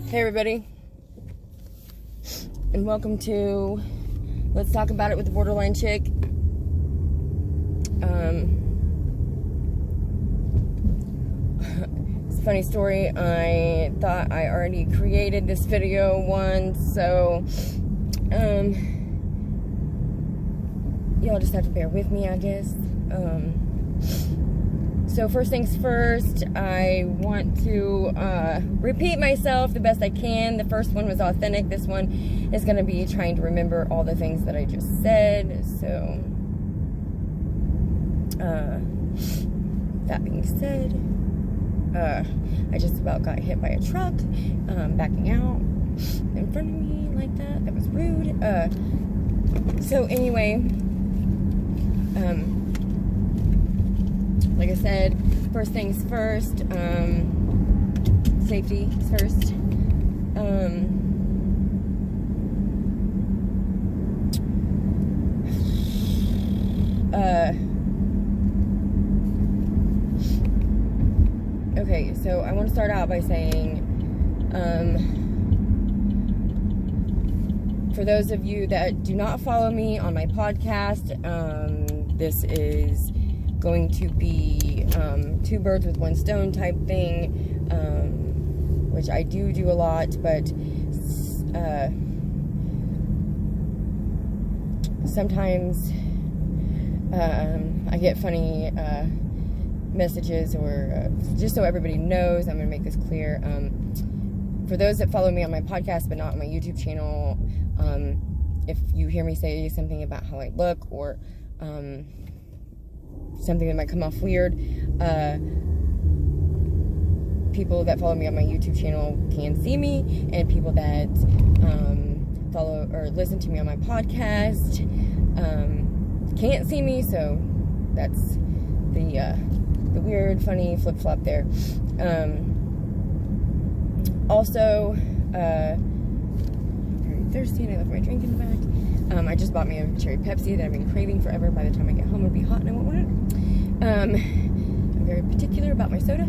Hey everybody, and welcome to Let's Talk About It with the Borderline Chic. It's a funny story. I thought I already created this video once, so y'all just have to bear with me, I guess. So first things first, I want to repeat myself the best I can. The first one was authentic. This one is going to be trying to remember all the things that I just said. So, that being said, I just about got hit by a truck, backing out in front of me like that. That was rude. So anyway, like I said, first things first, safety first. Okay, so I want to start out by saying, for those of you that do not follow me on my podcast, this is going to be two birds with one stone type thing, which I do a lot, but sometimes I get funny messages, or just so everybody knows, I'm going to make this clear. For those that follow me on my podcast but not on my YouTube channel, if you hear me say something about how I look, or something that might come off weird, people that follow me on my YouTube channel can see me, and people that follow or listen to me on my podcast can't see me. So that's the weird, funny flip-flop there. Also, I'm very thirsty and I left my drink in the back. I just bought me a cherry Pepsi that I've been craving forever. By the time I get home, it'll be hot and I won't want it. I'm very particular about my soda.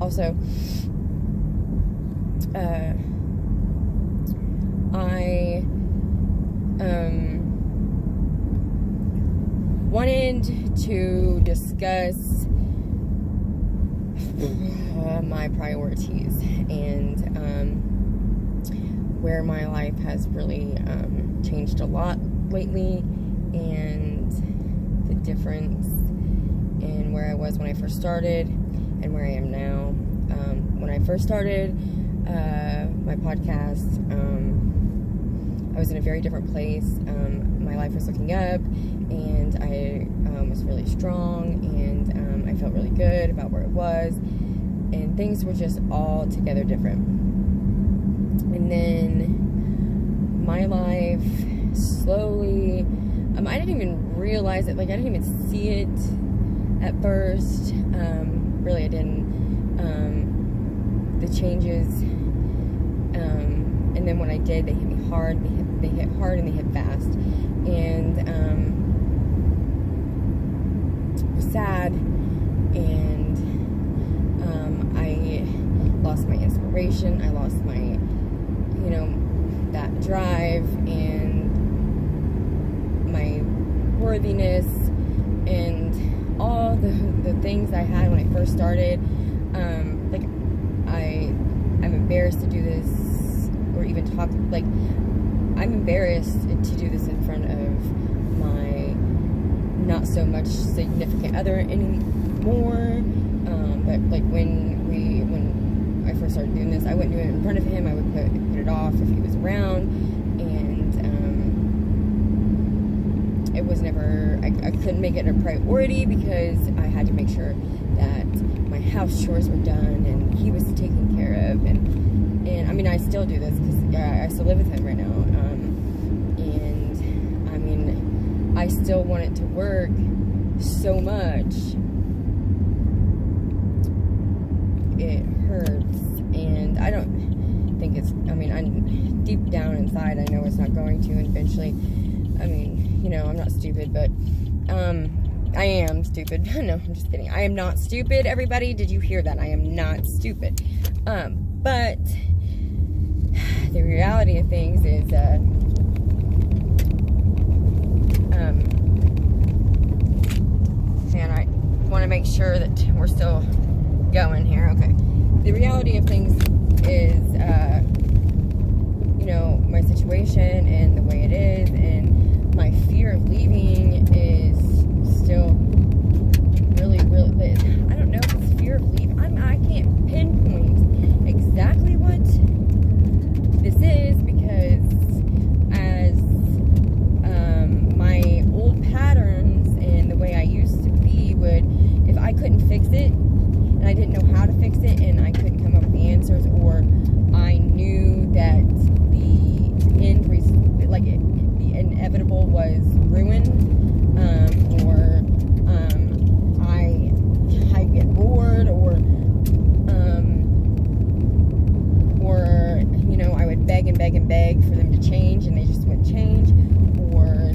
Also, I wanted to discuss my priorities and where my life has really changed a lot lately, and the difference in where I was when I first started and where I am now. When I first started my podcast, I was in a very different place. My life was looking up, and I was really strong, and I felt really good about where it was, and things were just all together different. And then my life slowly, I didn't even realize it, like I didn't even see it at first. Really I didn't. The changes, and then when I did, they hit me hard. They hit hard and they hit fast, and it was sad, and I lost my inspiration. I lost my, that drive and my worthiness, and all the things I had when I first started. Like I'm embarrassed to do this, or even talk, like, I'm embarrassed to do this in front of my not so much significant other anymore. But like when I first started doing this, I wouldn't do it in front of him. I would put it off if he was around, and it was never, I couldn't make it a priority because I had to make sure that my house chores were done and he was taken care of, and I mean, I still do this because I still live with him right now, and I mean, I still want it to work so much. It hurts, and I don't think it's, I mean, I'm deep down inside, I know it's not going to, and eventually, I mean, you know, I'm not stupid, but, I am stupid. No, I'm just kidding. I am not stupid, everybody. Did you hear that? I am not stupid. But the reality of things is, and I want to make sure that we're still going here. Okay. The reality of things is, you know, my situation and the way it is, and my fear of leaving is still really, I don't know if it's fear of leaving. I can't pinpoint exactly what this is, because as my old patterns and the way I used to be would, if I couldn't fix it, and I didn't know how to fix it, and I couldn't come up with the answers, or I knew that the end result, like the inevitable was ruin, or I get bored, or you know, I would beg and beg and beg for them to change, and they just wouldn't change, or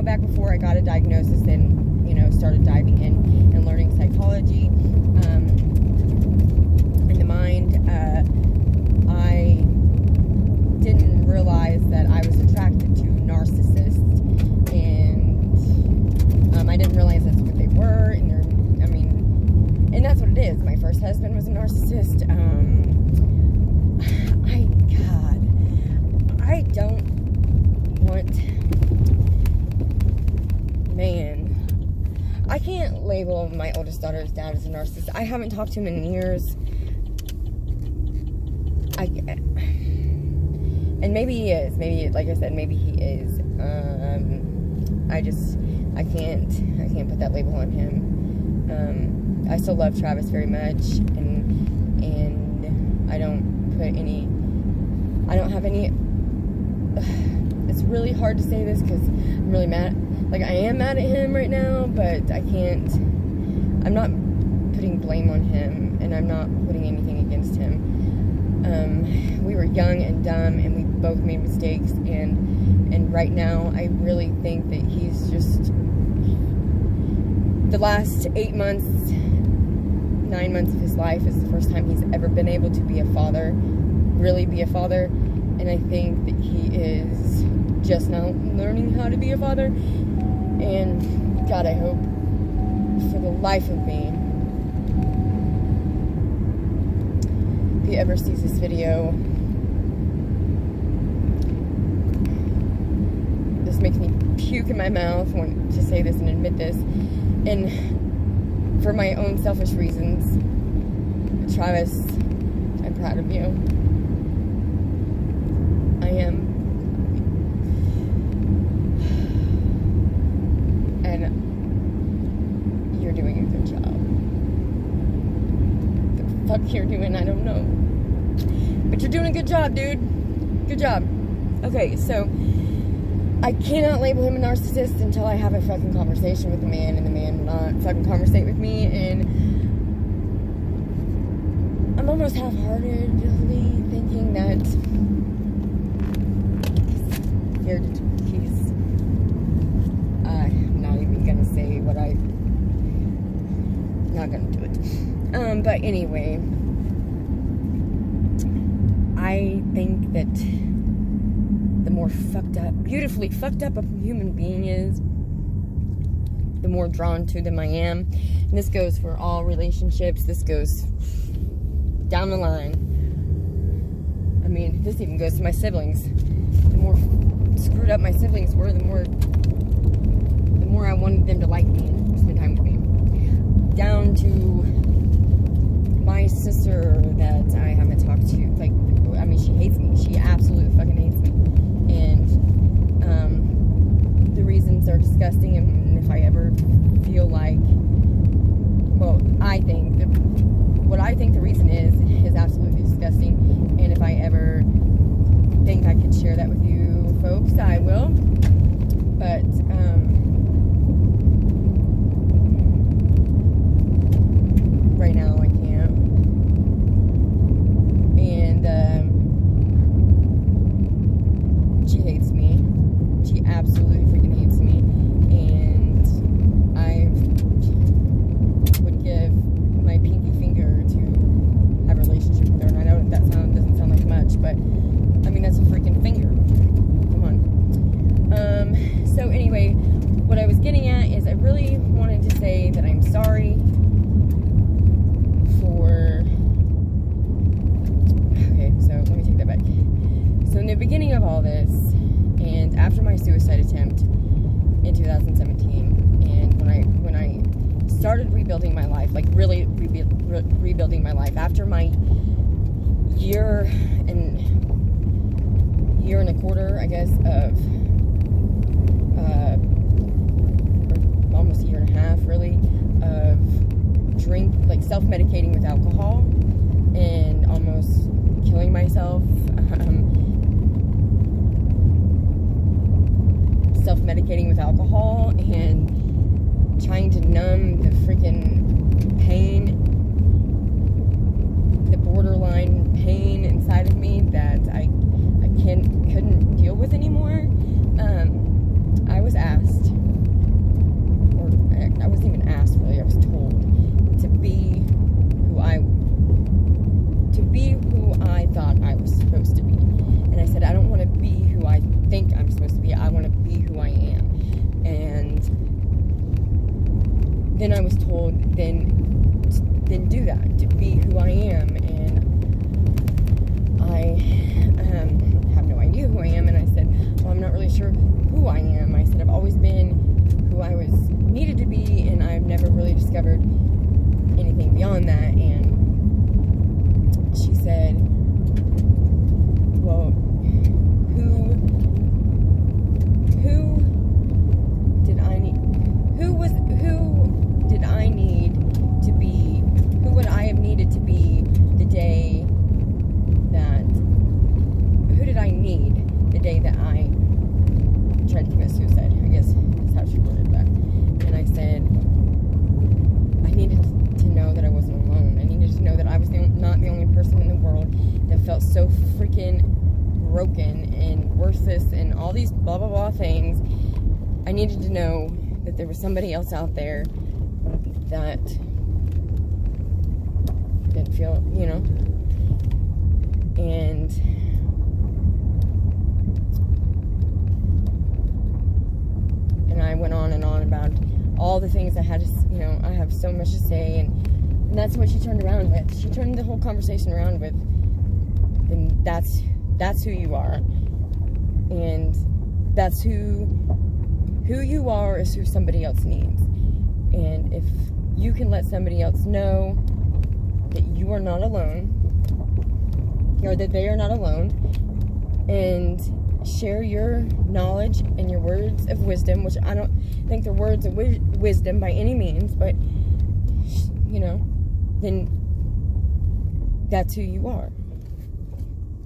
back before I got a diagnosis and, you know, started diving in and learning psychology, in the mind, I didn't realize that I was attracted to narcissists, and I didn't realize that's what they were, and and that's what it is. My first husband was a narcissist. I don't want, man, I can't label my oldest daughter's dad as a narcissist. I haven't talked to him in years. And maybe he is. Maybe, like I said, maybe he is. I can't put that label on him. I still love Travis very much, and I don't have any, it's really hard to say this because I'm really mad. Like, I am mad at him right now, but I'm not putting blame on him, and I'm not putting anything against him. We were young and dumb, and we both made mistakes, and right now, I really think that he's just, the last 8 months, 9 months of his life is the first time he's ever been able to be a father, really be a father, and I think that he is just now learning how to be a father, and God, I hope for the life of me, if he ever sees this video, this makes me puke in my mouth. I want to say this and admit this, and for my own selfish reasons, Travis, I'm proud of you. I am. And you're doing a good job. What the fuck you're doing, I don't know. But you're doing a good job, dude. Good job. Okay, so I cannot label him a narcissist until I have a fucking conversation with the man, and the man will not fucking conversate with me, and I'm almost half-heartedly thinking that I'm not even gonna say what not gonna do it. But anyway, I think that the more beautifully fucked up a human being is, the more drawn to them I am. And this goes for all relationships. This goes down the line. I mean, this even goes to my siblings. The more screwed up my siblings were, the more I wanted them to like me and spend time with me. Down to my sister that I haven't talked to. Like, I mean, she hates me. She absolutely fucking hates me. And the reasons are disgusting, and if I ever feel like, well, what I think the reason is absolutely disgusting, and if I ever think I could share that with you folks, I will, but right now I can't, and absolutely freaking hates me, and I would give my pinky finger to have a relationship with her. And I know that doesn't sound like much, but I mean, that's a freaking finger. Come on. So anyway, what I was getting at is I really wanted to say that I'm sorry for... Okay, so let me take that back. So in the beginning of all this, and after my suicide attempt in 2017, and when I started rebuilding my life, like really rebuilding my life, after my year and a quarter, I guess, of or almost a year and a half, really, of self-medicating with alcohol and almost killing myself, self-medicating with alcohol and trying to numb the freaking pain, the borderline pain inside of me that I couldn't deal with anymore. I was asked, or I wasn't even asked really, I was told to be who I thought I was supposed to be. And I said, I don't want to be who I think I'm supposed to be. I want to be who I am. And then I was told, then do that, to be who I am. And I have no idea who I am. And I said, well, I'm not really sure who I am. I said, I've always been who I was needed to be, and I've never really discovered anything beyond that. And she said, well, who did I need to be, who would I have needed to be the day that, who did I need the day that I tried to commit suicide? I guess that's how she worded that. And I said, I needed to know that I wasn't alone. I needed to know that I was not the only person in the world that felt so freaking broken and worthless and all these blah blah blah things. I needed to know that there was somebody else out there that didn't feel, you know. And I went on and on about all the things I had to, you know, I have so much to say, and that's what she turned around with. She turned the whole conversation around with, and that's who you are, and that's who you are is who somebody else needs. And if you can let somebody else know that you are not alone, or that they are not alone, and share your knowledge and your words of wisdom, which I don't think they're words of wisdom by any means, but, you know, then that's who you are.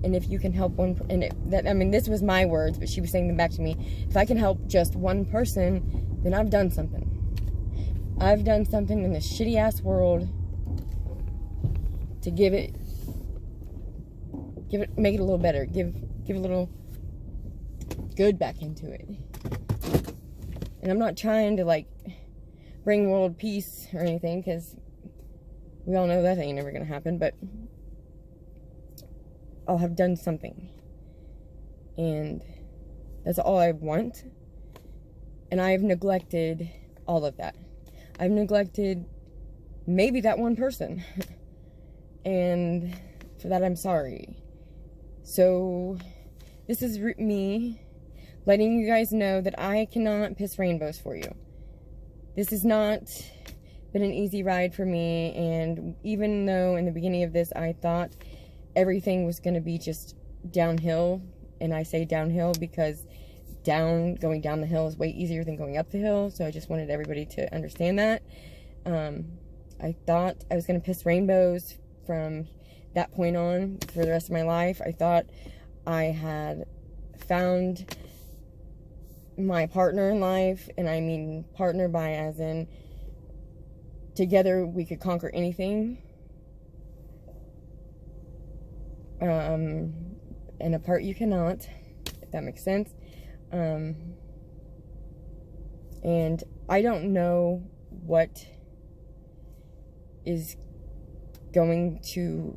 And if you can help one, I mean, this was my words, but she was saying them back to me. If I can help just one person, then I've done something. I've done something in this shitty-ass world to make it a little better. Give a little good back into it. And I'm not trying to, like, bring world peace or anything, because we all know that ain't never gonna happen, but I'll have done something. And that's all I want. And I've neglected all of that. I've neglected maybe that one person. And for that, I'm sorry. So this is me letting you guys know that I cannot piss rainbows for you. This has not been an easy ride for me, and even though in the beginning of this I thought everything was going to be just downhill, and I say downhill because going down the hill is way easier than going up the hill, so I just wanted everybody to understand that. I thought I was going to piss rainbows from that point on for the rest of my life. I thought I had found my partner in life, and I mean partner by as in together we could conquer anything, and apart you cannot, if that makes sense. And I don't know what is going to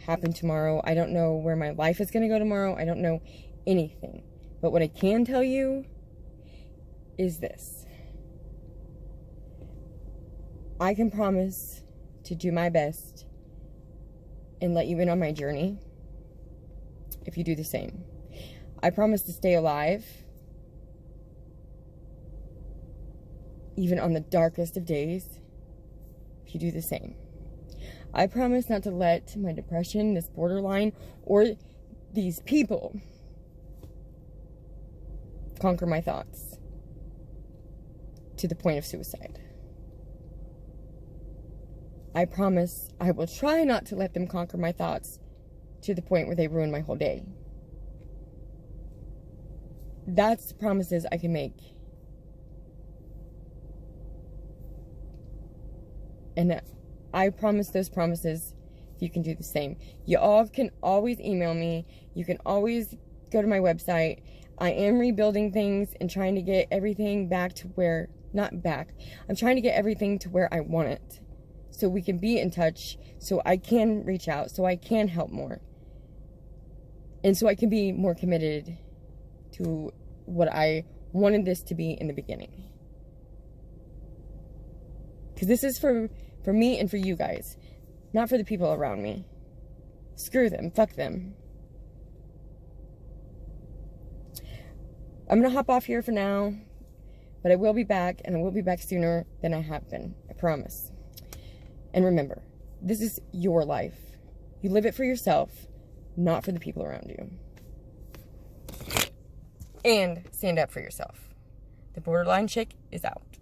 happen tomorrow. I don't know where my life is going to go tomorrow. I don't know anything. But what I can tell you is this. I can promise to do my best and let you in on my journey if you do the same. I promise to stay alive even on the darkest of days if you do the same. I promise not to let my depression, this borderline, or these people conquer my thoughts to the point of suicide. I promise I will try not to let them conquer my thoughts to the point where they ruin my whole day. That's the promises I can make. And I promise those promises if you can do the same. You all can always email me. You can always go to my website. I am rebuilding things and trying to get everything back to where, not back, I'm trying to get everything to where I want it. So we can be in touch, so I can reach out, so I can help more. And so I can be more committed to what I wanted this to be in the beginning. Because this is for me and for you guys, not for the people around me. Screw them, fuck them. I'm gonna hop off here for now, but I will be back, and I will be back sooner than I have been, I promise. And remember, this is your life. You live it for yourself, not for the people around you. And stand up for yourself. The Borderline Chick is out.